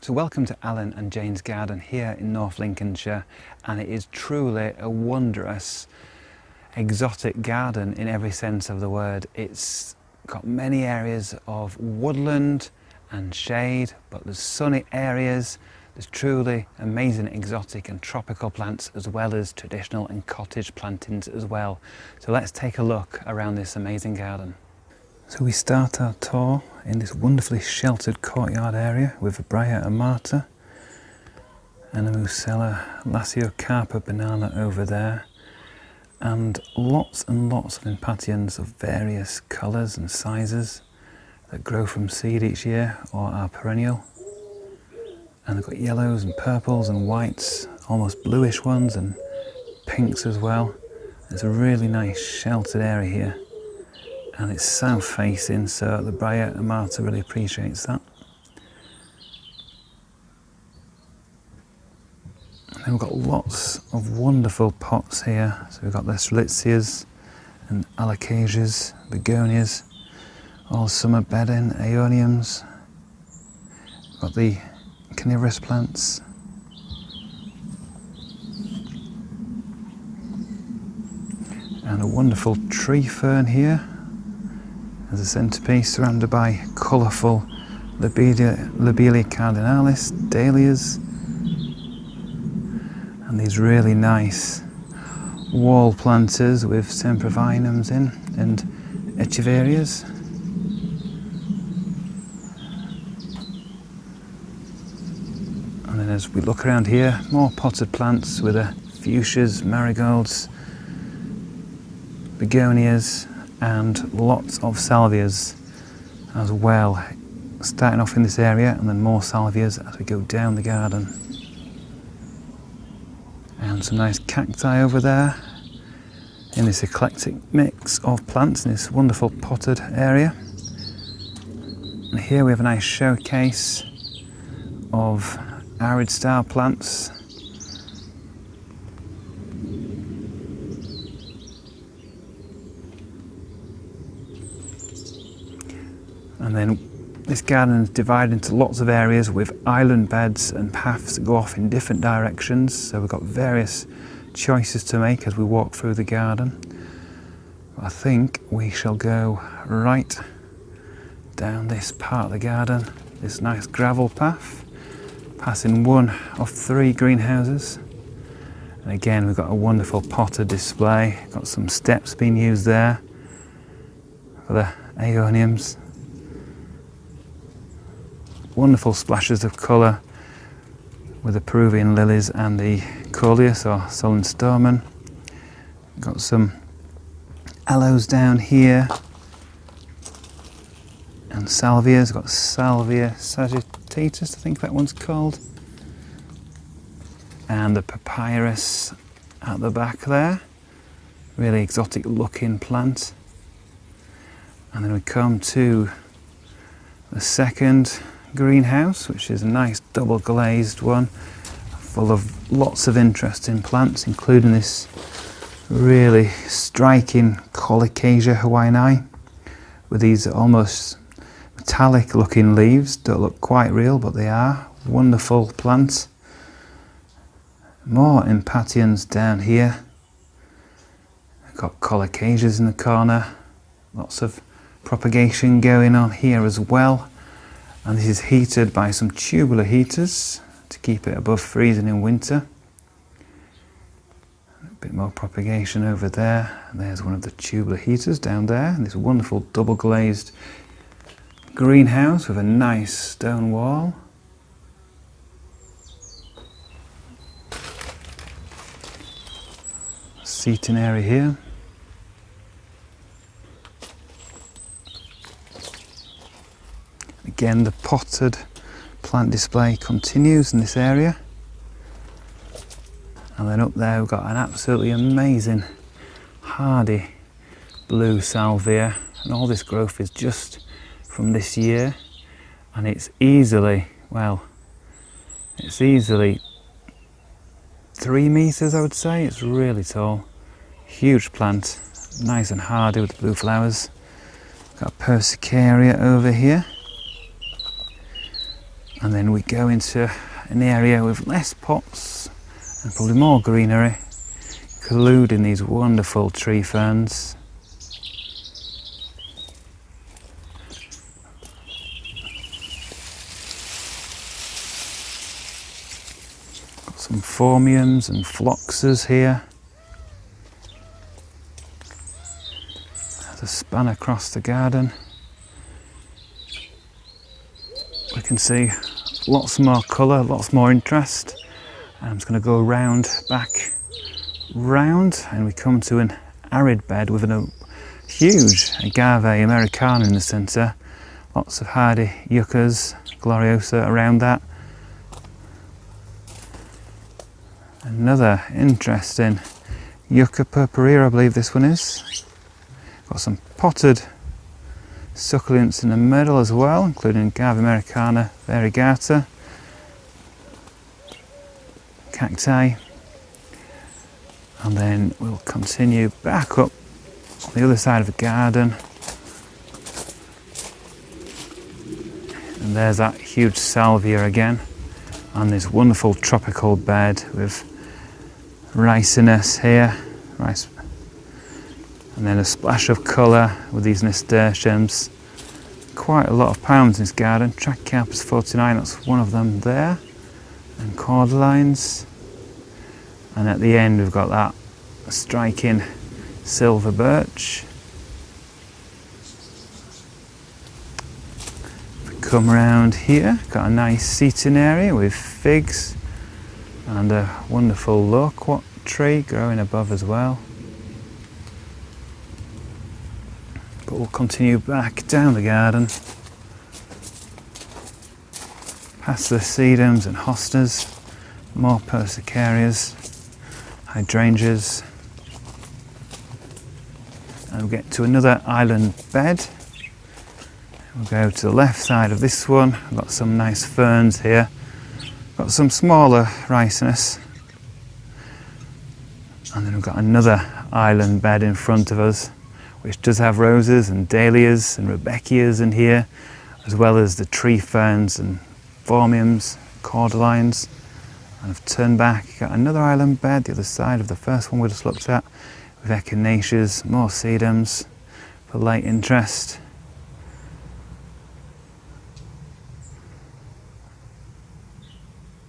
So welcome to Alan and Jane's garden here in North Lincolnshire, and it is truly a wondrous exotic garden in every sense of the word. It's got many areas of woodland and shade, but there's sunny areas, there's truly amazing exotic and tropical plants as well as traditional and cottage plantings as well. So let's take a look around this amazing garden. So we start our tour in this wonderfully sheltered courtyard area with a Briar amata and a Musella Lasiocarpa banana over there, and lots of impatiens of various colours and sizes that grow from seed each year or are perennial. And they've got yellows and purples and whites, almost bluish ones, and pinks as well. It's a really nice sheltered area here. And it's south facing, so the Briar amata really appreciates that. And then we've got lots of wonderful pots here. So we've got the Strelitzias and Alocasias, Begonias, all summer bedding, Aeoniums. We've got the carnivorous plants. And a wonderful tree fern here as a centrepiece, surrounded by colourful Lobelia cardinalis, dahlias, and these really nice wall planters with sempervirens in, and echeverias. And then as we look around here, more potted plants with the fuchsias, marigolds, begonias, and lots of salvias as well, starting off in this area, and then more salvias as we go down the garden. And some nice cacti over there in this eclectic mix of plants in this wonderful potted area. And here we have a nice showcase of arid style plants. And then this garden is divided into lots of areas with island beds and paths that go off in different directions. So we've got various choices to make as we walk through the garden. I think we shall go right down this part of the garden, this nice gravel path, passing one of 3 greenhouses. And again, we've got a wonderful potted display. Got some steps being used there for the Aeoniums. Wonderful splashes of colour with the Peruvian lilies and the Coleus or Solenstormen. Got some aloes down here and salvias. Got Salvia sagittatus, I think that one's called, and the papyrus at the back there. Really exotic looking plant. And then we come to the second greenhouse, which is a nice double glazed one, full of lots of interesting plants, including this really striking Colocasia hawaiianae with these almost metallic looking leaves. Don't look quite real, but they are. Wonderful plants. More impatiens down here. We've got Colocasias in the corner. Lots of propagation going on here as well. And this is heated by some tubular heaters to keep it above freezing in winter. A bit more propagation over there. And there's one of the tubular heaters down there. And this wonderful double glazed greenhouse with a nice stone wall. Seating area here. Again, the potted plant display continues in this area. And then up there we've got an absolutely amazing hardy blue salvia, and all this growth is just from this year, and it's easily 3 meters, I would say. It's really tall, huge plant, nice and hardy with the blue flowers. Got a Persicaria over here. And then we go into an area with less pots and probably more greenery, including these wonderful tree ferns. Got some phormiums and phloxes here. There's a span across the garden. We can see lots more colour, lots more interest. I'm just going to go back round, and we come to an arid bed with a huge agave americana in the centre. Lots of hardy yuccas, gloriosa around that. Another interesting yucca purpurea, I believe this one is. Got some potted succulents in the middle as well, including agave americana variegata, cacti, and then we'll continue back up on the other side of the garden, and there's that huge salvia again, and this wonderful tropical bed with ricinus here, and then a splash of colour with these nasturtiums. Quite a lot of palms in this garden. Trachycarpus 49, that's one of them there, and cordylines. And at the end we've got that striking silver birch. If we come around here, got a nice seating area with figs and a wonderful loquat tree growing above as well. But we'll continue back down the garden, past the sedums and hostas, more persicarias, hydrangeas, and we'll get to another island bed. We'll go to the left side of this one. We've got some nice ferns here, got some smaller ricinus, and then we've got another island bed in front of us, which does have roses and dahlias and rudbeckias in here, as well as the tree ferns and phormiums, cordylines. And I've turned back, got another island bed, the other side of the first one we just looked at, with echinaceas, more sedums for light interest.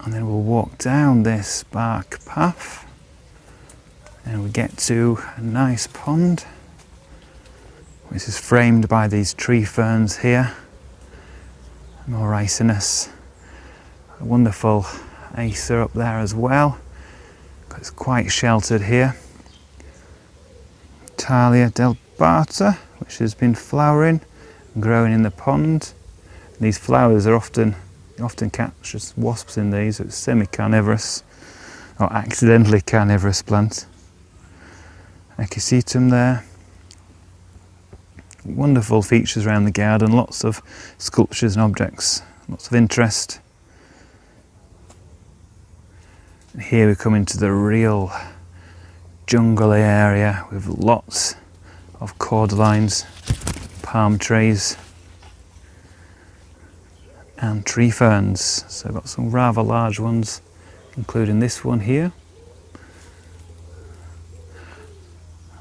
And then we'll walk down this bark path, and we get to a nice pond, which is framed by these tree ferns here. More ricinus. A wonderful acer up there as well. It's quite sheltered here. Talia delbata, which has been flowering and growing in the pond. These flowers are often catch wasps in these. It's semi-carnivorous or accidentally carnivorous plant. Echysetum there. Wonderful features around the garden, lots of sculptures and objects, lots of interest. And here we come into the real jungle area with lots of cordylines, palm trees and tree ferns. So I've got some rather large ones, including this one here.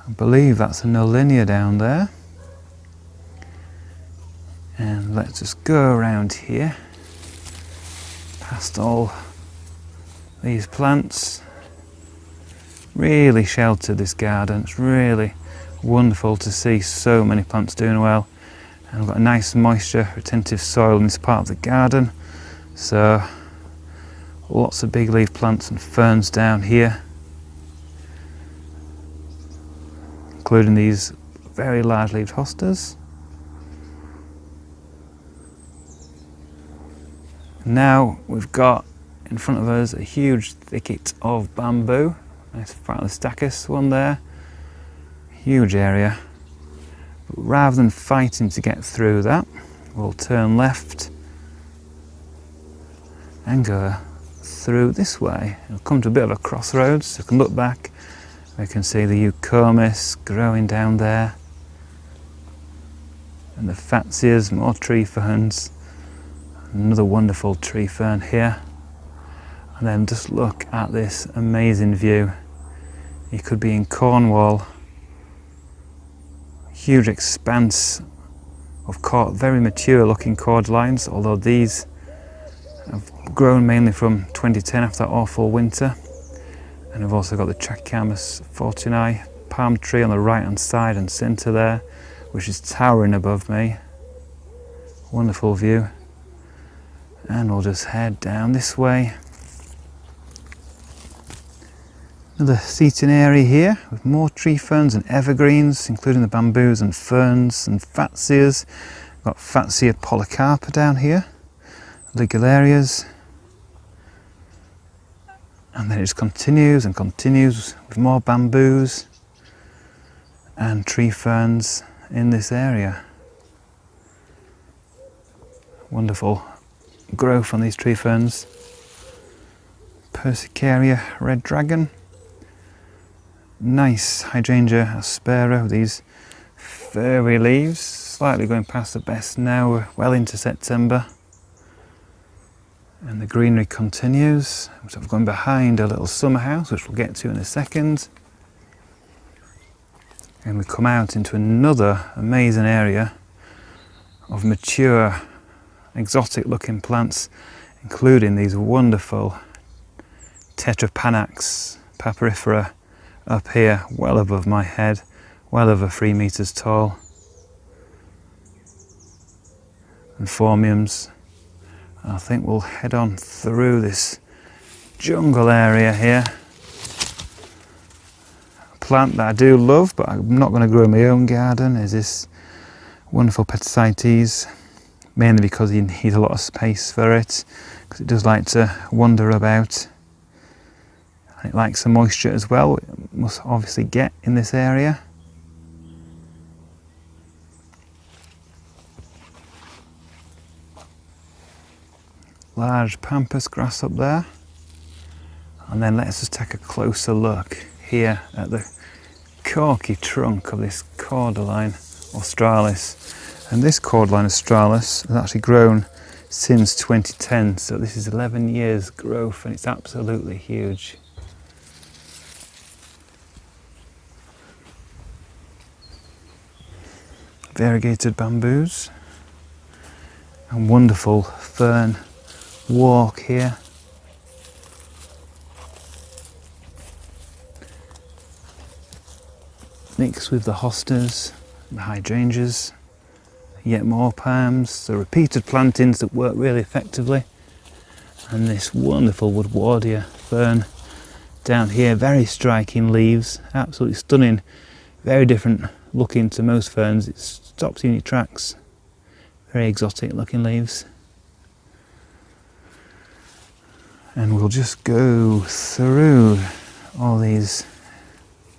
I believe that's a Nolinia down there. And let's just go around here, past all these plants. Really sheltered, this garden. It's really wonderful to see so many plants doing well. And we've got a nice moisture retentive soil in this part of the garden. So lots of big leaf plants and ferns down here, including these very large leaved hostas. Now we've got in front of us a huge thicket of bamboo. Nice Phyllostachys one there. Huge area. But rather than fighting to get through that, we'll turn left and go through this way. We'll come to a bit of a crossroads, so we can look back. We can see the eucomis growing down there, and the fatsias, more tree ferns. Another wonderful tree fern here. And then just look at this amazing view. You could be in Cornwall. Huge expanse of very mature looking cordylines, although these have grown mainly from 2010 after that awful winter. And we've also got the Trachyamus fortunei palm tree on the right hand side and centre there, which is towering above me. Wonderful view. And we'll just head down this way. Another seating area here with more tree ferns and evergreens, including the bamboos and ferns and fatsias. We've got Fatsia polycarpa down here, ligularias. And then it just continues and continues with more bamboos and tree ferns in this area. Wonderful growth on these tree ferns. Persicaria red dragon. Nice hydrangea aspera with these furry leaves, slightly going past the best now. We're well into September. And the greenery continues. So I'm going behind a little summer house, which we'll get to in a second. And we come out into another amazing area of mature, exotic looking plants, including these wonderful Tetrapanax papyrifera up here, well above my head, well over 3 meters tall. And phormiums. I think we'll head on through this jungle area here. A plant that I do love, but I'm not going to grow in my own garden, is this wonderful Petasites, mainly because you need a lot of space for it, because it does like to wander about. And it likes some moisture as well, it must obviously get in this area. Large pampas grass up there. And then let's just take a closer look here at the corky trunk of this cordyline australis. And this cordyline australis has actually grown since 2010, so this is 11 years growth and it's absolutely huge. Variegated bamboos and wonderful fern walk here. Mixed with the hostas, the hydrangeas, yet more palms, so repeated plantings that work really effectively. And this wonderful woodwardia fern down here, very striking leaves, absolutely stunning, very different looking to most ferns. It stops you in your tracks. Very exotic looking leaves. And we'll just go through all these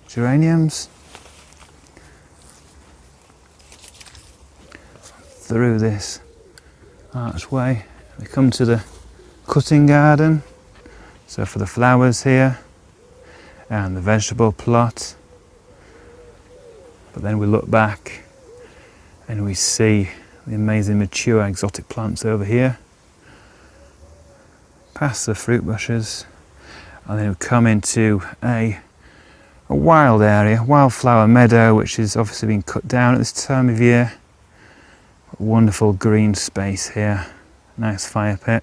geraniums, through this archway. We come to the cutting garden, so for the flowers here and the vegetable plot. But then we look back and we see the amazing mature exotic plants over here, past the fruit bushes, and then we come into a wild area, wildflower meadow, which is obviously being cut down at this time of year. Wonderful green space here, nice fire pit,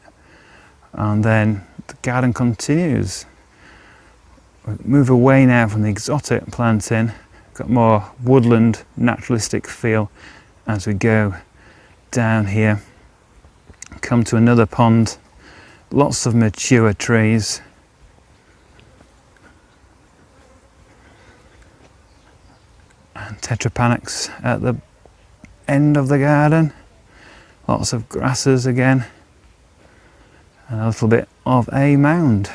and then the garden continues. We move away now from the exotic planting, got more woodland naturalistic feel as we go down here. Come to another pond, lots of mature trees. And Tetrapanax at the end of the garden, lots of grasses again, and a little bit of a mound.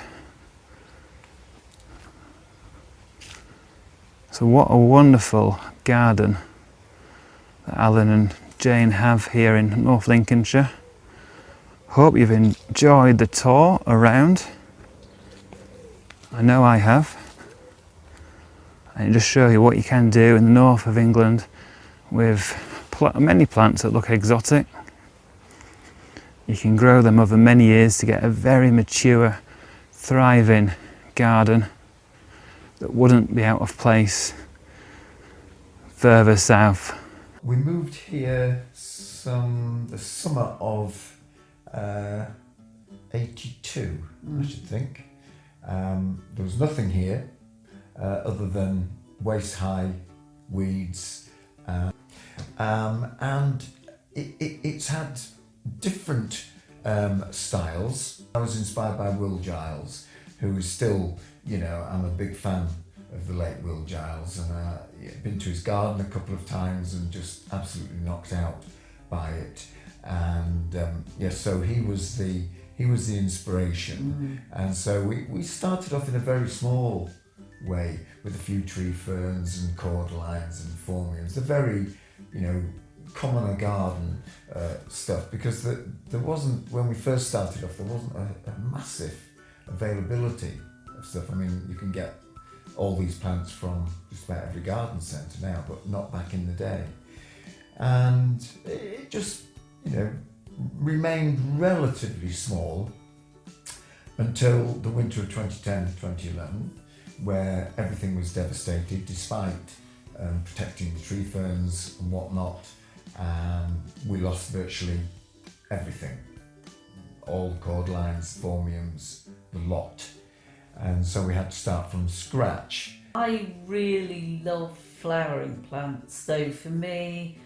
So what a wonderful garden that Alan and Jane have here in North Lincolnshire. Hope you've enjoyed the tour around. I know I have. And just show you what you can do in the north of England with many plants that look exotic. You can grow them over many years to get a very mature, thriving garden that wouldn't be out of place further south. We moved here the summer of 82, I should think. There was nothing here other than waist-high weeds, and it's had different styles. I was inspired by Will Giles, who is still, I'm a big fan of the late Will Giles, and been to his garden a couple of times and just absolutely knocked out by it. And so he was the inspiration. And so we started off in a very small way with a few tree ferns and cordylines and phormiums, the very commoner garden stuff, because there wasn't, when we first started off, there wasn't a massive availability of stuff. I mean, you can get all these plants from just about every garden centre now, but not back in the day. And it just, remained relatively small until the winter of 2010-2011, where everything was devastated despite protecting the tree ferns and whatnot. We lost virtually everything, all the cordylines, phormiums, the lot. And so we had to start from scratch. I really love flowering plants, so for me,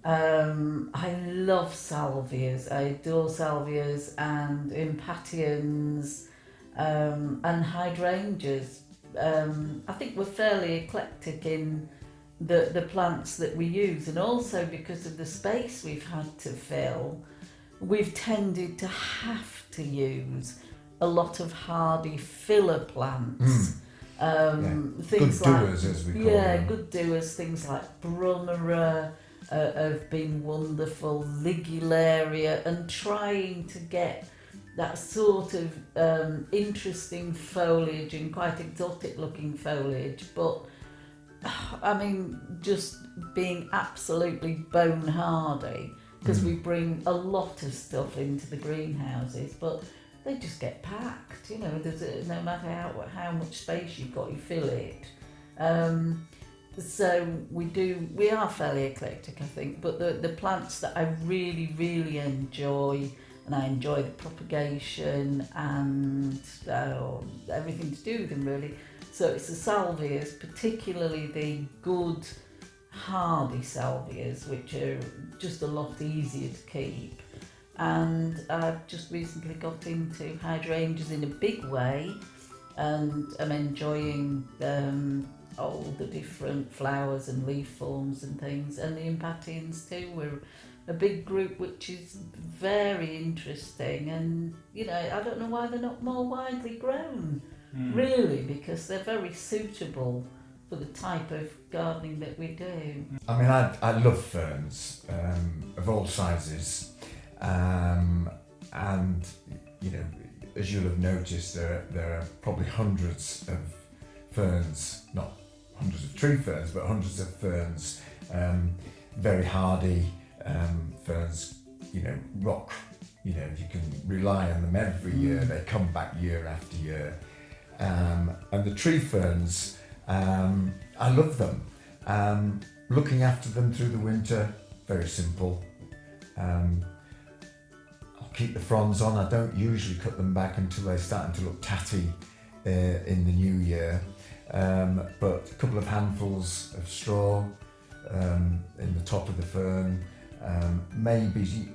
I love salvias. I adore salvias and impatiens and hydrangeas. I think we're fairly eclectic in the plants that we use, and also because of the space we've had to fill, we've tended to have to use a lot of hardy filler plants. Things good doers, as we call them. Good doers. Things like Brummera have been wonderful, Ligularia, and trying to get that sort of interesting foliage and quite exotic looking foliage, but I mean, just being absolutely bone hardy, because we bring a lot of stuff into the greenhouses, but they just get packed, no matter how much space you've got, you fill it. So we are fairly eclectic, I think, but the plants that I really, really enjoy, and I enjoy the propagation and everything to do with them really. So it's the salvias, particularly the good hardy salvias, which are just a lot easier to keep. And I've just recently got into hydrangeas in a big way, and I'm enjoying all the different flowers and leaf forms and things, and the impatiens too. We're a big group, which is very interesting, and I don't know why they're not more widely grown, really, because they're very suitable for the type of gardening that we do. I mean, I love ferns of all sizes, and as you'll have noticed, there are probably hundreds of ferns, not hundreds of tree ferns, but hundreds of ferns, very hardy ferns, rock, you can rely on them every year. They come back year after year. And the tree ferns, I love them. Looking after them through the winter, very simple. I'll keep the fronds on. I don't usually cut them back until they're starting to look tatty in the new year. But a couple of handfuls of straw in the top of the fern, maybe,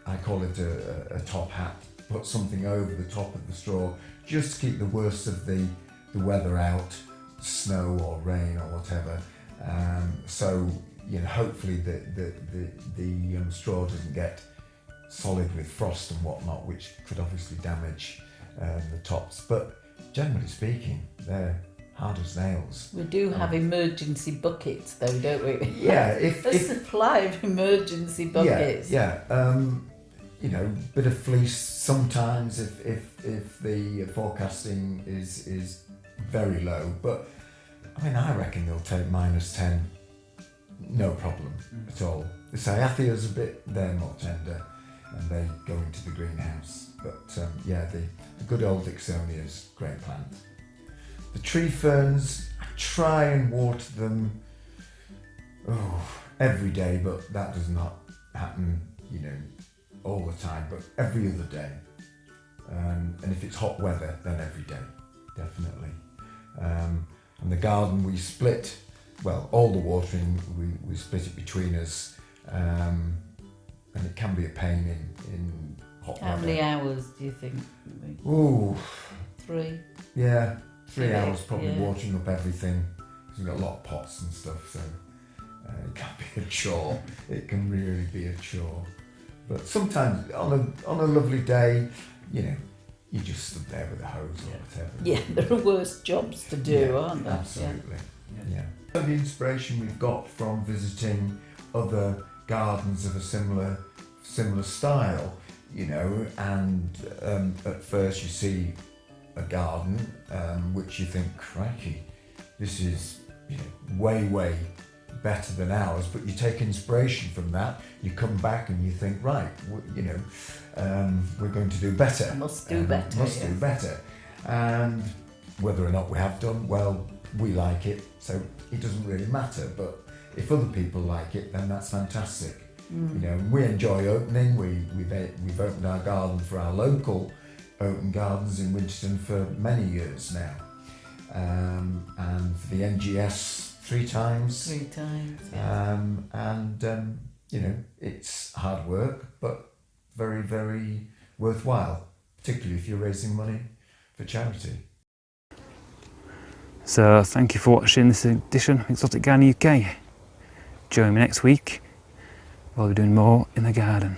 I call it a top hat, put something over the top of the straw just to keep the worst of the weather out, snow or rain or whatever. So hopefully the straw doesn't get solid with frost and whatnot, which could obviously damage the tops. But generally speaking, they're hard as nails. We do have emergency buckets though, don't we? Yeah, a supply of emergency buckets. Yeah. Bit of fleece sometimes if the forecasting is very low. But I mean, I reckon they'll take -10, no problem at all. The Cyathia's they're more tender. and they go into the greenhouse. But yeah, the good old Dixonia is a great plant. The tree ferns, I try and water them every day, but that does not happen, you know, all the time, but every other day. And if it's hot weather, then every day, definitely. And the garden we split, well, all the watering, we split it between us, and it can be a pain in hot weather. How many hours do you think? Ooh. 3? Yeah, 3 Yeah, hours probably yeah. watering up everything, because we've got a lot of pots and stuff, so it can be a chore. It can really be a chore. But sometimes on a lovely day, you know, you just stood there with a hose or whatever. Yeah, there are worse jobs to do, aren't there? Absolutely. Yeah. The inspiration we've got from visiting other gardens of a similar style, you know, and at first you see a garden which you think, crikey, this is, you know, way better than ours, but you take inspiration from that, you come back and you think, right, you know, we're going to do better. Must do better. Must do better. And whether or not we have done, well, we like it, so it doesn't really matter. But if other people like it, then that's fantastic. You know, we enjoy opening. We've opened our garden for our local open gardens in Winterton for many years now, and for the NGS 3 times. 3 times. Yeah. You know, it's hard work, but very worthwhile, particularly if you're raising money for charity. So thank you for watching this edition of Exotic Garden UK. Join me next week. We'll be doing more in the garden.